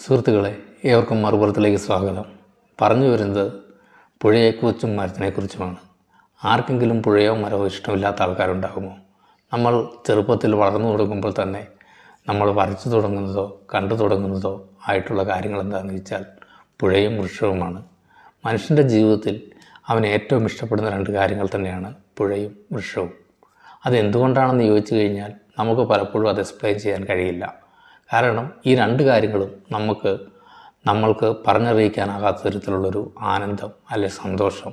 സുഹൃത്തുക്കളെ, ഏവർക്കും മറുപുറത്തിലേക്ക് സ്വാഗതം. പറഞ്ഞു വരുന്നത് പുഴയെക്കുറിച്ചും മരത്തിനെക്കുറിച്ചുമാണ്. ആർക്കെങ്കിലും പുഴയോ മരമോ ഇഷ്ടമില്ലാത്ത ആൾക്കാരുണ്ടാകുമോ? നമ്മൾ ചെറുപ്പത്തിൽ വളർന്നു തുടങ്ങുമ്പോൾ തന്നെ നമ്മൾ വരച്ചു തുടങ്ങുന്നതോ കണ്ടു തുടങ്ങുന്നതോ ആയിട്ടുള്ള കാര്യങ്ങൾ എന്താണെന്ന് വെച്ചാൽ പുഴയും വൃക്ഷവുമാണ്. മനുഷ്യൻ്റെ ജീവിതത്തിൽ അവന് ഏറ്റവും ഇഷ്ടപ്പെടുന്ന രണ്ട് കാര്യങ്ങൾ തന്നെയാണ് പുഴയും വൃക്ഷവും. അതെന്തുകൊണ്ടാണെന്ന് ചോദിച്ചു കഴിഞ്ഞാൽ നമുക്ക് പലപ്പോഴും അത് എക്സ്പ്ലെയിൻ ചെയ്യാൻ കഴിയില്ല. കാരണം ഈ രണ്ട് കാര്യങ്ങളും നമ്മൾക്ക് പറഞ്ഞറിയിക്കാനാകാത്ത തരത്തിലുള്ളൊരു ആനന്ദം അല്ലെ സന്തോഷം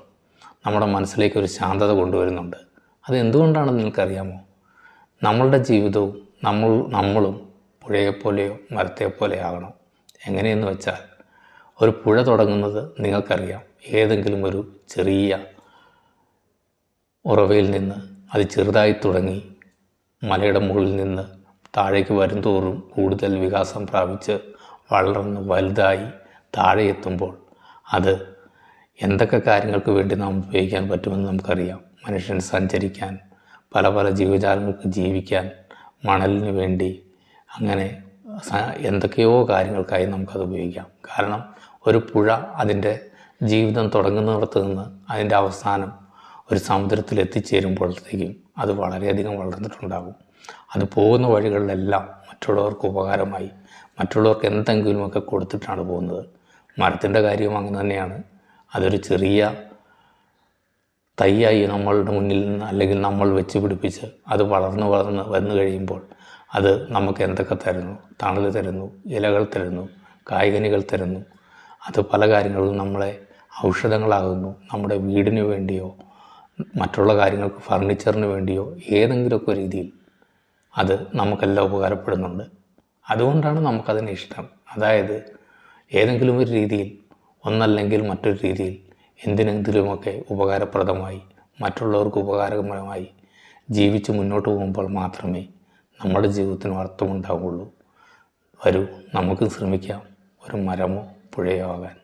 നമ്മുടെ മനസ്സിലേക്കൊരു ശാന്തത കൊണ്ടുവരുന്നുണ്ട്. അതെന്തുകൊണ്ടാണെന്ന് നിങ്ങൾക്കറിയാമോ? നമ്മളുടെ ജീവിതവും നമ്മളും പുഴയെപ്പോലെയോ മരത്തെപ്പോലെയോ ആകണം. എങ്ങനെയെന്ന് വെച്ചാൽ, ഒരു പുഴ തുടങ്ങുന്നത് നിങ്ങൾക്കറിയാം, ഏതെങ്കിലും ഒരു ചെറിയ ഉറവയിൽ നിന്ന് അത് ചെറുതായി തുടങ്ങി മലയുടെ മുകളിൽ നിന്ന് താഴേക്ക് വരുംതോറും കൂടുതൽ വികാസം പ്രാപിച്ച് വളർന്ന് വലുതായി താഴെ എത്തുമ്പോൾ അത് എന്തൊക്കെ കാര്യങ്ങൾക്ക് വേണ്ടി നാം ഉപയോഗിക്കാൻ പറ്റുമെന്ന് നമുക്കറിയാം. മനുഷ്യൻ സഞ്ചരിക്കാൻ, പല പല ജീവജാലങ്ങൾക്ക് ജീവിക്കാൻ, മണലിന് വേണ്ടി, അങ്ങനെ എന്തൊക്കെയോ കാര്യങ്ങൾക്കായി നമുക്കത് ഉപയോഗിക്കാം. കാരണം ഒരു പുഴ അതിൻ്റെ ജീവിതം തുടങ്ങുന്നിടത്ത് നിന്ന് അതിൻ്റെ അവസാനം ഒരു സമുദ്രത്തിൽ എത്തിച്ചേരുമ്പോഴത്തേക്കും അത് വളരെയധികം വളർന്നിട്ടുണ്ടാകും. അത് പോകുന്ന വഴികളിലെല്ലാം മറ്റുള്ളവർക്ക് ഉപകാരമായി, മറ്റുള്ളവർക്ക് എന്തെങ്കിലുമൊക്കെ കൊടുത്തിട്ടാണ് പോകുന്നത്. മരത്തിൻ്റെ കാര്യവും അങ്ങനെ തന്നെയാണ്. അതൊരു ചെറിയ തൈയായി നമ്മളുടെ മുന്നിൽ നിന്ന് അല്ലെങ്കിൽ നമ്മൾ വെച്ച് പിടിപ്പിച്ച് അത് വളർന്ന് വന്നു കഴിയുമ്പോൾ അത് നമുക്ക് എന്തൊക്കെ തരുന്നു? തണൽ തരുന്നു, ഇലകൾ തരുന്നു, കായ്കനികൾ തരുന്നു. അത് പല കാര്യങ്ങളിലും നമ്മളെ ഔഷധങ്ങളാകുന്നു. നമ്മുടെ വീടിന് വേണ്ടിയോ മറ്റുള്ള കാര്യങ്ങൾക്ക്, ഫർണിച്ചറിന് വേണ്ടിയോ ഏതെങ്കിലുമൊക്കെ രീതിയിൽ അത് നമുക്കെല്ലാം ഉപകാരപ്പെടുന്നുണ്ട്. അതുകൊണ്ടാണ് നമുക്കതിനെ ഇഷ്ടം. അതായത് ഏതെങ്കിലും ഒരു രീതിയിൽ, ഒന്നല്ലെങ്കിൽ മറ്റൊരു രീതിയിൽ, എന്തിനെങ്കിലുമൊക്കെ ഉപകാരപ്രദമായി, മറ്റുള്ളവർക്ക് ഉപകാരകരമായി ജീവിച്ച് മുന്നോട്ട് പോകുമ്പോൾ മാത്രമേ നമ്മുടെ ജീവിതത്തിന് അർത്ഥമുണ്ടാവുകയുള്ളൂ. വരൂ, നമുക്ക് ശ്രമിക്കാം ഒരു മരമോ പുഴയോ ആകാൻ.